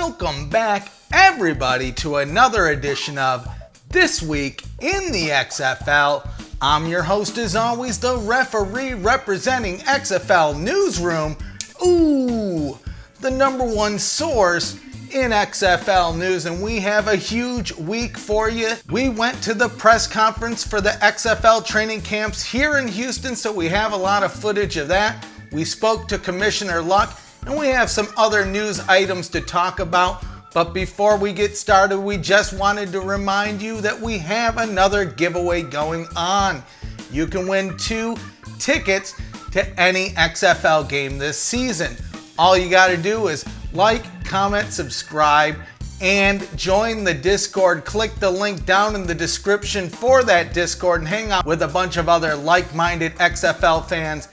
Welcome back, everybody, to another edition of This Week in the XFL. I'm your host, as always, the referee representing XFL Newsroom. The number one source in XFL news, and we have a huge week for you. We went to the press conference for the XFL training camps here in Houston, so we have a lot of footage of that. We spoke to Commissioner Luck, and we have some other news items to talk about. But before we get started, we just wanted to remind you that we have another giveaway going on. You can win 2 tickets to any XFL game this season. All you got to do is like, comment, subscribe, and join the Discord. Click the link down in the description for that Discord and hang out with a bunch of other like-minded XFL fans,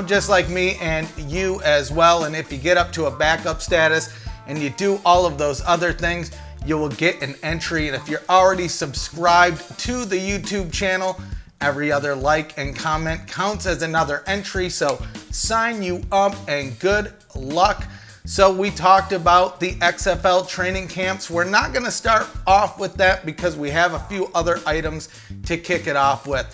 just like me and you as well. And if you get up to a backup status and you do all of those other things, you will get an entry. And if you're already subscribed to the YouTube channel, every other like and comment counts as another entry. So sign you up and good luck. So we talked about the XFL training camps. We're not going to start off with that because we have a few other items to kick it off with.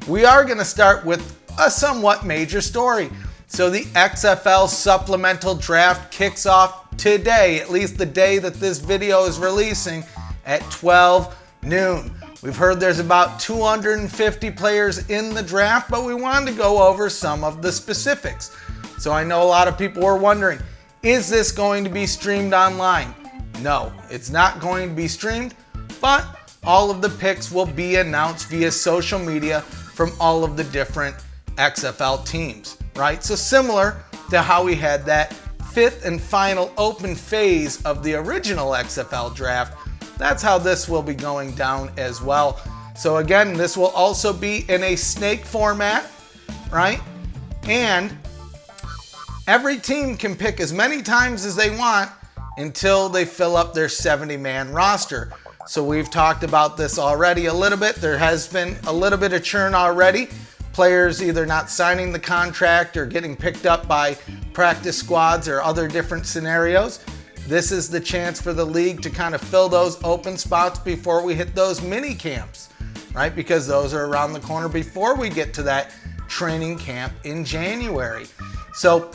We are going to start with a somewhat major story. So the XFL supplemental draft kicks off today, at least the day that this video is releasing, at 12 noon. We've heard there's about 250 players in the draft, but we wanted to go over some of the specifics. So I know a lot of people were wondering, is this going to be streamed online? No, it's not going to be streamed, but all of the picks will be announced via social media from all of the different XFL teams, right? So similar to how we had that 5th and final open phase of the original XFL draft, that's how this will be going down as well. So again, this will also be in a snake format, right? And every team can pick as many times as they want until they fill up their 70-man roster. So we've talked about this already a little bit. There has been a little bit of churn already. Players either not signing the contract or getting picked up by practice squads or other different scenarios. This is the chance for the league to kind of fill those open spots before we hit those mini camps, right? Because those are around the corner before we get to that training camp in January. So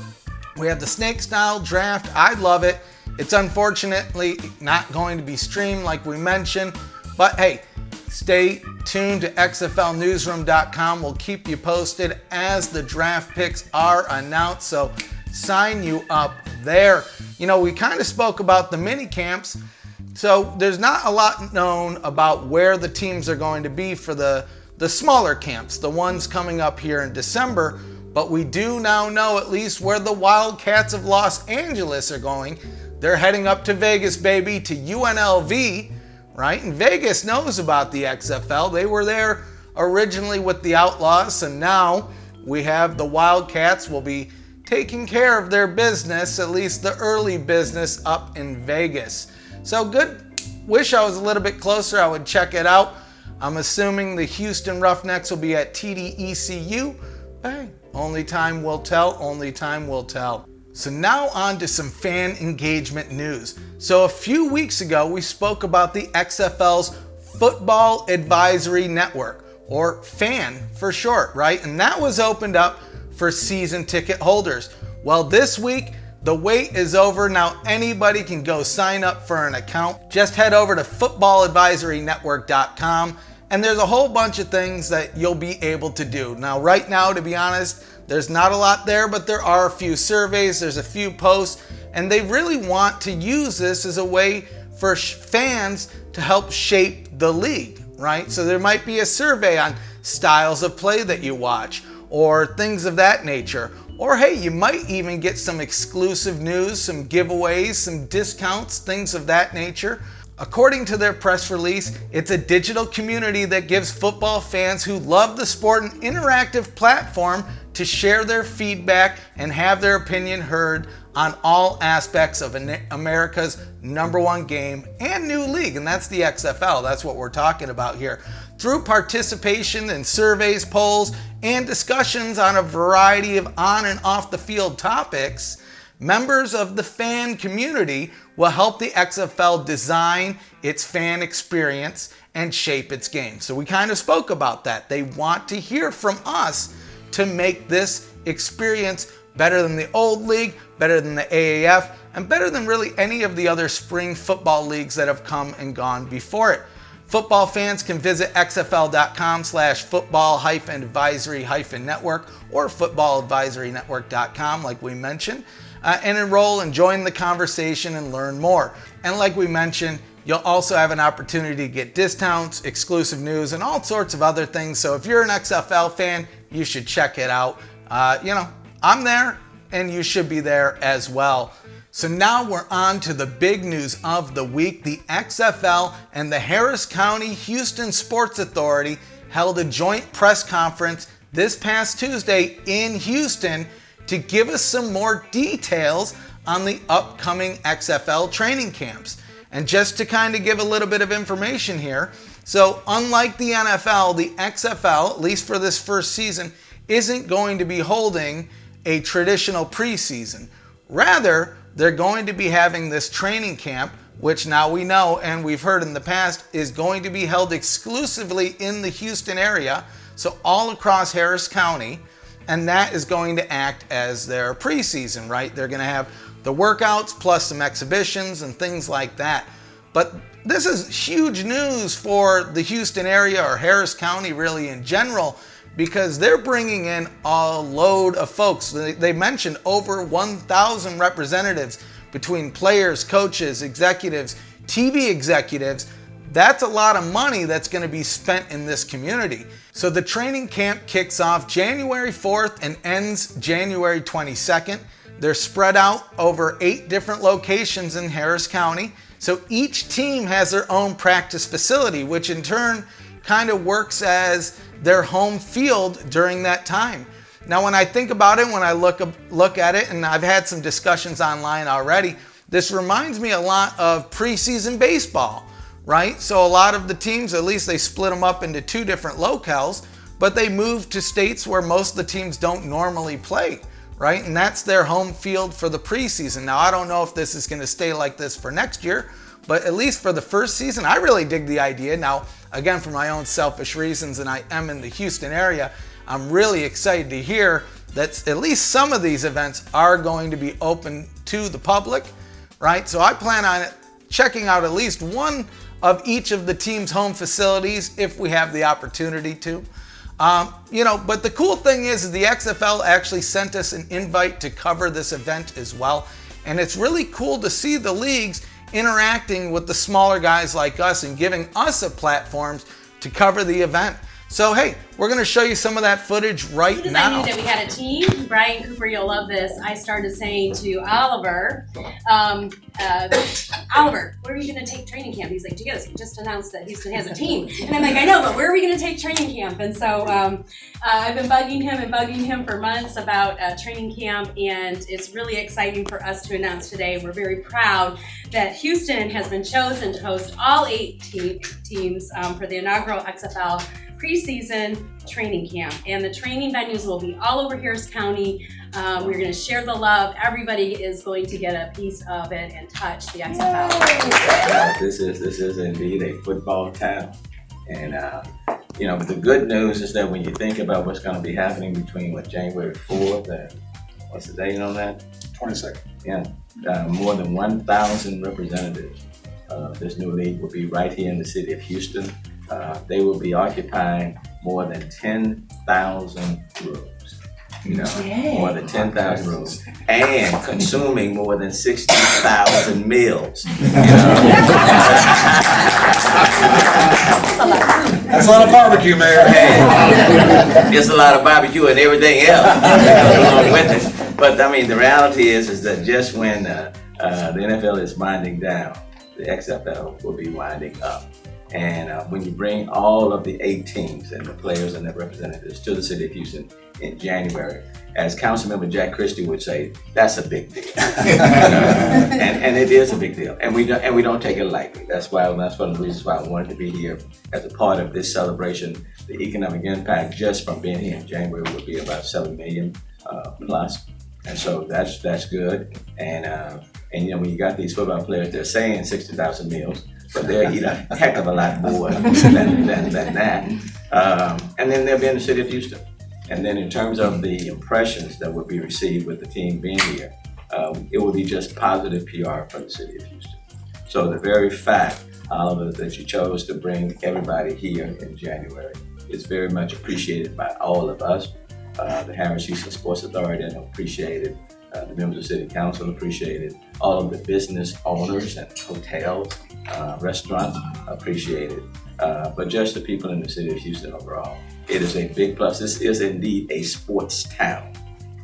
we have the snake style draft. I love it. It's unfortunately not going to be streamed like we mentioned, but hey, stay tuned to xflnewsroom.com. We'll keep you posted as the draft picks are announced, so sign you up there. We kind of spoke about the mini camps, so there's not a lot known about where the teams are going to be for the smaller camps, the ones coming up here in December, but we do now know at least where the Wildcats of Los Angeles are going. They're heading up to Vegas, baby, to UNLV, right? And Vegas knows about the XFL. They were there originally with the Outlaws, and now we have the Wildcats will be taking care of their business, at least the early business, up in Vegas. So good. Wish I was a little bit closer. I would check it out. I'm assuming the Houston Roughnecks will be at TDECU. Hey, only time will tell. Only time will tell. So now on to some fan engagement news. So a few weeks ago, we spoke about the XFL's Football Advisory Network, or FAN for short, right? And that was opened up for season ticket holders. Well, this week, the wait is over. Now anybody can go sign up for an account. Just head over to footballadvisorynetwork.com, and there's a whole bunch of things that you'll be able to do. Now, right now, to be honest, there's not a lot there, but there are a few surveys, there's a few posts, and they really want to use this as a way for fans to help shape the league, right? So there might be a survey on styles of play that you watch, or things of that nature. Or hey, you might even get some exclusive news, some giveaways, some discounts, things of that nature. According to their press release, it's a digital community that gives football fans who love the sport an interactive platform to share their feedback and have their opinion heard on all aspects of America's #1 game and new league, and that's the XFL. That's what we're talking about here. Through participation in surveys, polls, and discussions on a variety of on and off the field topics, members of the fan community will help the XFL design its fan experience and shape its game. So we kind of spoke about that. They want to hear from us to make this experience better than the old league, better than the AAF, and better than really any of the other spring football leagues that have come and gone before it. Football fans can visit xfl.com/football-advisory-network or footballadvisorynetwork.com, like we mentioned, and enroll and join the conversation and learn more. And like we mentioned, you'll also have an opportunity to get discounts, exclusive news, and all sorts of other things. So if you're an XFL fan, you should check it out. I'm there, and you should be there as well. So now we're on to the big news of the week. The XFL and the Harris County Houston Sports Authority held a joint press conference this past Tuesday in Houston to give us some more details on the upcoming XFL training camps. And just to kind of give a little bit of information here, so unlike the NFL, the XFL, at least for this first season, isn't going to be holding a traditional preseason. Rather, they're going to be having this training camp, which now we know and we've heard in the past is going to be held exclusively in the Houston area, so all across Harris County, and that is going to act as their preseason, right? They're going to have the workouts plus some exhibitions and things like that. But this is huge news for the Houston area or Harris County really in general, because they're bringing in a load of folks. They mentioned over 1,000 representatives between players, coaches, executives, TV executives. That's a lot of money that's going to be spent in this community. So the training camp kicks off January 4th and ends January 22nd. They're spread out over 8 different locations in Harris County. So each team has their own practice facility, which in turn kind of works as their home field during that time. Now, when I think about it, when I look at it, and I've had some discussions online already, this reminds me a lot of preseason baseball, right? So a lot of the teams, at least they split them up into 2 different locales, but they move to states where most of the teams don't normally play, right? And that's their home field for the preseason. Now, I don't know if this is going to stay like this for next year, but at least for the first season, I really dig the idea. Now, again, for my own selfish reasons, and I am in the Houston area, I'm really excited to hear that at least some of these events are going to be open to the public, right? So I plan on checking out at least one of each of the team's home facilities if we have the opportunity to. But the cool thing is the XFL actually sent us an invite to cover this event as well. And it's really cool to see the leagues interacting with the smaller guys like us and giving us a platform to cover the event. So, hey, we're going to show you some of that footage right now. I knew that we had a team. Brian Cooper, you'll love this. I started saying to Oliver, Oliver, where are you going to take training camp? He's like, Gios, he just announced that Houston has a team. And I'm like, I know, but where are we going to take training camp? And so I've been bugging him for months about training camp, and it's really exciting for us to announce today. We're very proud that Houston has been chosen to host all 8 teams for the inaugural XFL preseason training camp, and the training venues will be all over Harris County. We're going to share the love. Everybody is going to get a piece of it and touch the XFL. This is indeed a football town, and but the good news is that when you think about what's going to be happening between January 4th and what's the date on that? 22nd. Yeah, more than 1,000 representatives of this new league will be right here in the city of Houston. They will be occupying more than 10,000 rooms. More than 10,000 rooms, and consuming more than 60,000 meals. That's a lot of barbecue, Mayor. It's a lot of barbecue and everything else along with it. But I mean, the reality is that just when the NFL is winding down, the XFL will be winding up. And when you bring all of the 8 teams and the players and the representatives to the city of Houston in January, as Councilmember Jack Christie would say, that's a big deal. And it is a big deal. And we don't take it lightly. That's one of the reasons why I wanted to be here as a part of this celebration. The economic impact just from being here in January would be about $7 million plus. And so that's good. And you know, when you got these football players, they're saying 60,000 meals, but they'll eat a heck of a lot more than that. And then they'll be in the city of Houston. And then in terms of the impressions that will be received with the team being here, it will be just positive PR for the city of Houston. So the very fact, Oliver, that you chose to bring everybody here in January is very much appreciated by all of us. The Harris Houston Sports Authority appreciated, the members of City Council appreciated, all of the business owners and hotels, restaurants appreciated, but just the people in the city of Houston overall. It is a big plus. This is indeed a sports town.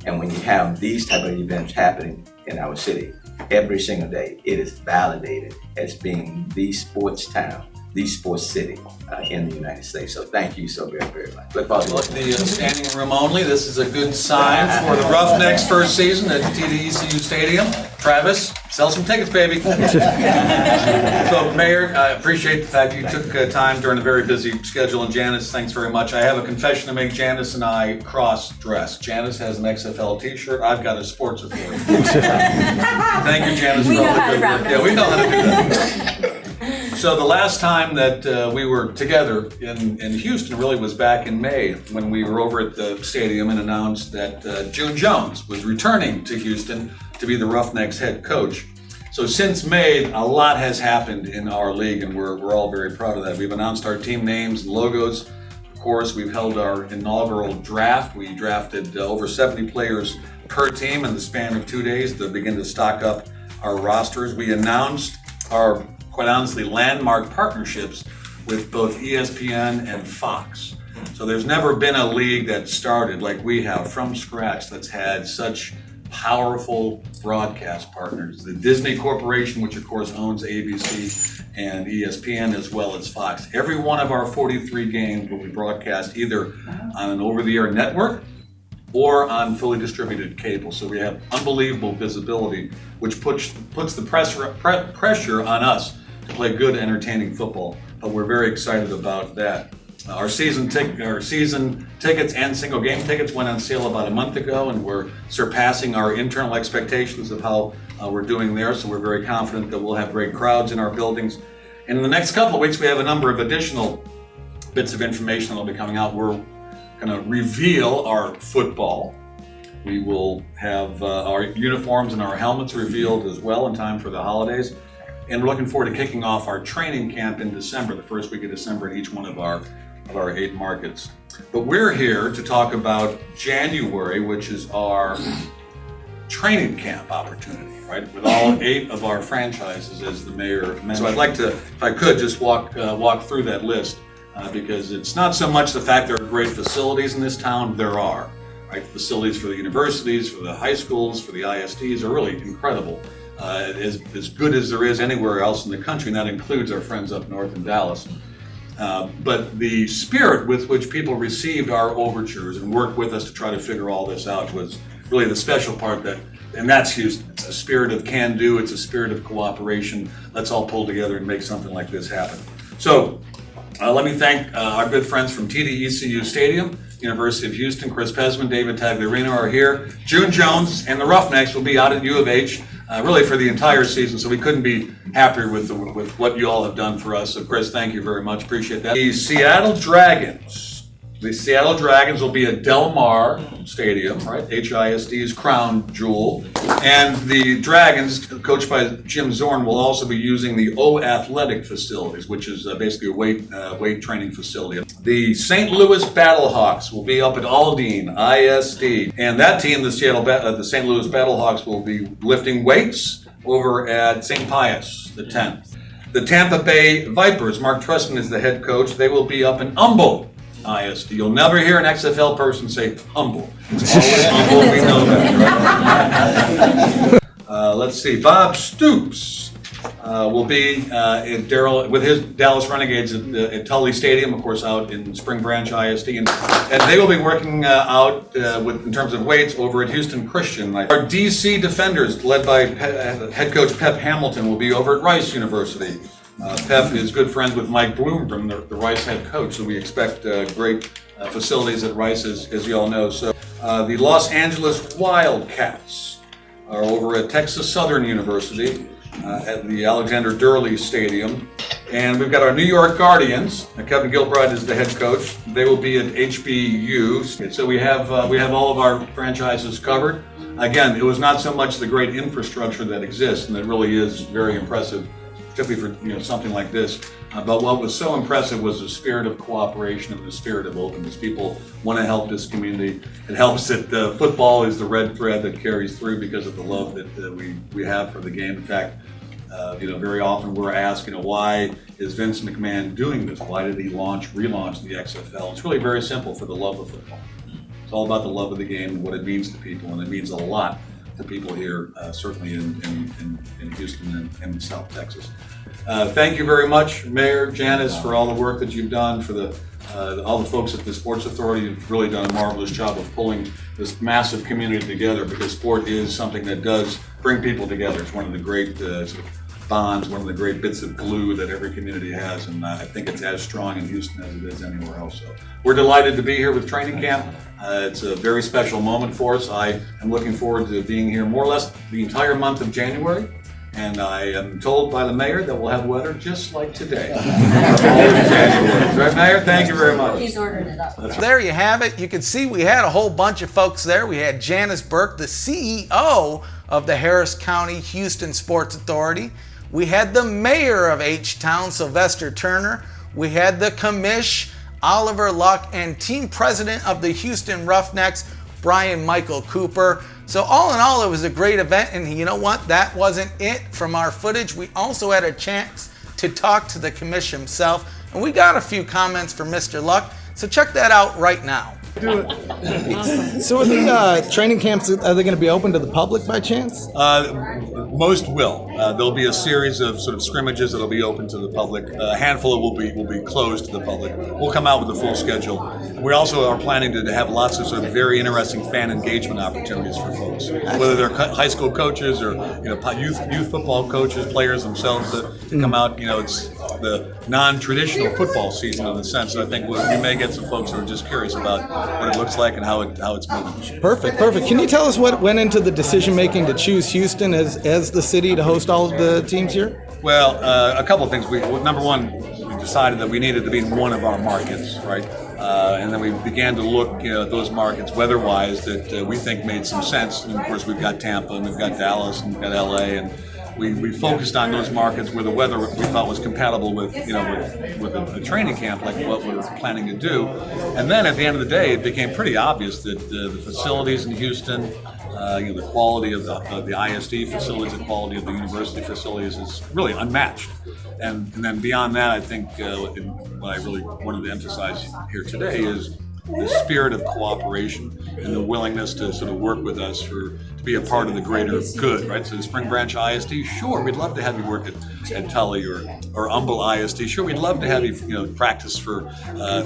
And when you have these type of events happening in our city every single day, it is validated as being the sports town, the sports city in the United States. So thank you so very, very much. Look forward to Look, the standing room only. This is a good sign for the Roughnecks' first season at TDECU Stadium. Travis, sell some tickets, baby. So, Mayor, I appreciate the fact you took time during a very busy schedule. And Janice, thanks very much. I have a confession to make. Janice and I cross-dress. Janice has an XFL t-shirt. I've got a Sports Authority. Thank you, Janice, for all the good work. Yeah, we know how to do that. So the last time that we were together in Houston really was back in May when we were over at the stadium and announced that June Jones was returning to Houston to be the Roughnecks head coach. So since May, a lot has happened in our league, and we're all very proud of that. We've announced our team names and logos. Of course, we've held our inaugural draft. We drafted over 70 players per team in the span of 2 days to begin to stock up our rosters. We announced our, quite honestly, landmark partnerships with both ESPN and Fox. So there's never been a league that started like we have from scratch that's had such powerful broadcast partners. The Disney Corporation, which of course owns ABC and ESPN as well as Fox. Every one of our 43 games will be broadcast either on an over-the-air network or on fully distributed cable. So we have unbelievable visibility, which puts the pressure on us to play good, entertaining football. But we're very excited about that. Our season tickets and single game tickets went on sale about a month ago, and we're surpassing our internal expectations of how we're doing there. So we're very confident that we'll have great crowds in our buildings. And in the next couple of weeks, we have a number of additional bits of information that will be coming out. We're going to reveal our football. We will have our uniforms and our helmets revealed as well in time for the holidays. And we're looking forward to kicking off our training camp in December, the first week of December in each one of our 8 markets. But we're here to talk about January, which is our training camp opportunity, right? With all 8 of our franchises, as the mayor mentioned. So I'd like to, if I could, just walk through that list because it's not so much the fact there are great facilities in this town. There are, right? Facilities for the universities, for the high schools, for the ISDs are really incredible. As good as there is anywhere else in the country, and that includes our friends up north in Dallas. But the spirit with which people received our overtures and worked with us to try to figure all this out was really the special part and that's Houston. It's a spirit of can-do, it's a spirit of cooperation. Let's all pull together and make something like this happen. So let me thank our good friends from TDECU Stadium, University of Houston. Chris Pesman, David Tagliarino are here. June Jones and the Roughnecks will be out at U of H really for the entire season, so we couldn't be happier with what you all have done for us. So Chris, thank you very much, appreciate that. The Seattle Dragons will be at Del Mar Stadium, right? HISD's crown jewel. And the Dragons, coached by Jim Zorn, will also be using the O Athletic facilities, which is basically a weight training facility. The St. Louis Battlehawks will be up at Aldine ISD. And that team, the St. Louis Battlehawks, will be lifting weights over at St. Pius, the 10th. The Tampa Bay Vipers, Mark Trustman is the head coach. They will be up in Humboldt ISD. You'll never hear an XFL person say humble. It's always humble. We know that, right? Let's see. Bob Stoops will be with his Dallas Renegades at Tully Stadium, of course, out in Spring Branch ISD, and they will be working out in terms of weights over at Houston Christian. Our DC Defenders, led by head coach Pep Hamilton, will be over at Rice University. Pep is good friends with Mike Bloom, the Rice head coach, so we expect great facilities at Rice, as you all know. So The Los Angeles Wildcats are over at Texas Southern University at the Alexander Durley Stadium. And we've got our New York Guardians. Kevin Gilbride is the head coach. They will be at HBU. So we have all of our franchises covered. Again, it was not so much the great infrastructure that exists, and it really is very impressive, particularly for something like this. But what was so impressive was the spirit of cooperation and the spirit of openness. People want to help this community. It helps that football is the red thread that carries through because of the love that we have for the game. In fact, very often we're asked, why is Vince McMahon doing this? Why did he relaunch the XFL? It's really very simple, for the love of football. It's all about the love of the game and what it means to people, and it means a lot to people here, certainly in Houston and South Texas. Thank you very much, Mayor Janice, for all the work that you've done, for all the folks at the Sports Authority. You've really done a marvelous job of pulling this massive community together, because sport is something that does bring people together. It's one of the great sort of bonds, one of the great bits of glue that every community has, and I think it's as strong in Houston as it is anywhere else. So we're delighted to be here with training camp. It's a very special moment for us. I am looking forward to being here more or less the entire month of January. And I am told by the mayor that we'll have weather just like today. Right, Mayor? Thank you very much. He's ordering it up. There you have it. You can see we had a whole bunch of folks there. We had Janice Burke, the CEO of the Harris County Houston Sports Authority. We had the mayor of H-Town, Sylvester Turner. We had the commish, Oliver Luck, and team president of the Houston Roughnecks, Brian Michael Cooper. So all in all, it was a great event, and you know what? That wasn't it from our footage. We also had a chance to talk to the commish himself, and we got a few comments from Mr. Luck. So check that out right now. Do it. So are the training camps, are they going to be open to the public by chance? Most will. There'll be a series of sort of scrimmages that'll be open to the public. A handful will be closed to the public. We'll come out with a full schedule. We also are planning to have lots of sort of very interesting fan engagement opportunities for folks, whether they're high school coaches or youth football coaches, players themselves to come out. It's the non-traditional football season in a sense. I think we may get some folks who are just curious about what it looks like and how it's moving. Perfect. Can you tell us what went into the decision making to choose Houston as the city to host all of the teams here? Well, a couple of things. Number one, we decided that we needed to be in one of our markets, right? And then we began to look at those markets weather-wise that we think made some sense. And of course, we've got Tampa, and we've got Dallas, and we've got LA, and we focused on those markets where the weather we thought was compatible with a training camp like what we were planning to do. And then at the end of the day, it became pretty obvious that the facilities in Houston, the quality of the ISD facilities, the quality of the university facilities is really unmatched. And then beyond that, I think what I really wanted to emphasize here today is the spirit of cooperation and the willingness to sort of work with us to be a part of the greater good, right? So the Spring Branch ISD, sure, we'd love to have you work at Tully or Humble ISD. Sure, we'd love to have you practice for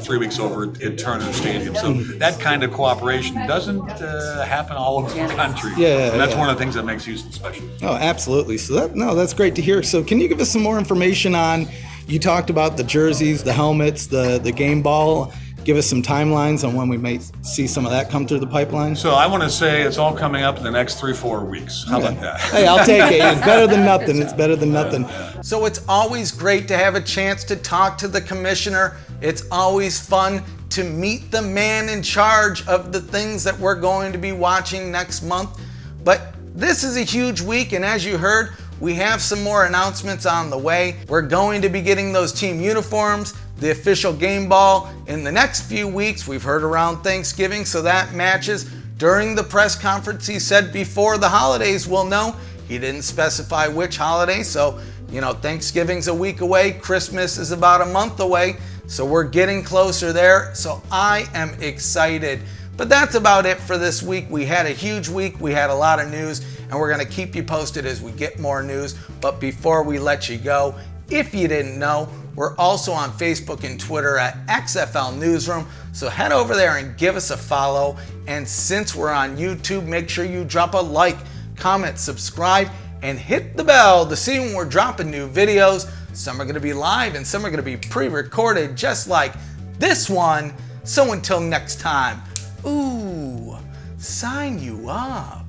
3 weeks over at Turner Stadium. So that kind of cooperation doesn't happen all over the country. Yeah, and that's one of the things that makes Houston special. Oh, absolutely. So that's great to hear. So can you give us some more information on? You talked about the jerseys, the helmets, the game ball. Give us some timelines on when we may see some of that come through the pipeline. So I want to say it's all coming up in the next 3-4 weeks. How about that? Hey, I'll take it. It's better than nothing. It's better than nothing. So it's always great to have a chance to talk to the commissioner. It's always fun to meet the man in charge of the things that we're going to be watching next month. But this is a huge week, and as you heard, we have some more announcements on the way. We're going to be getting those team uniforms, the official game ball in the next few weeks. We've heard around Thanksgiving, so that matches. During the press conference, he said before the holidays we'll know. He didn't specify which holiday, so Thanksgiving's a week away, Christmas is about a month away, so we're getting closer there. So I am excited. But that's about it for this week. We had a huge week, we had a lot of news, and we're gonna keep you posted as we get more news. But before we let you go, if you didn't know, we're also on Facebook and Twitter at XFL Newsroom, so head over there and give us a follow. And since we're on YouTube, make sure you drop a like, comment, subscribe, and hit the bell to see when we're dropping new videos. Some are going to be live and some are going to be pre-recorded, just like this one. So until next time, ooh, sign you up.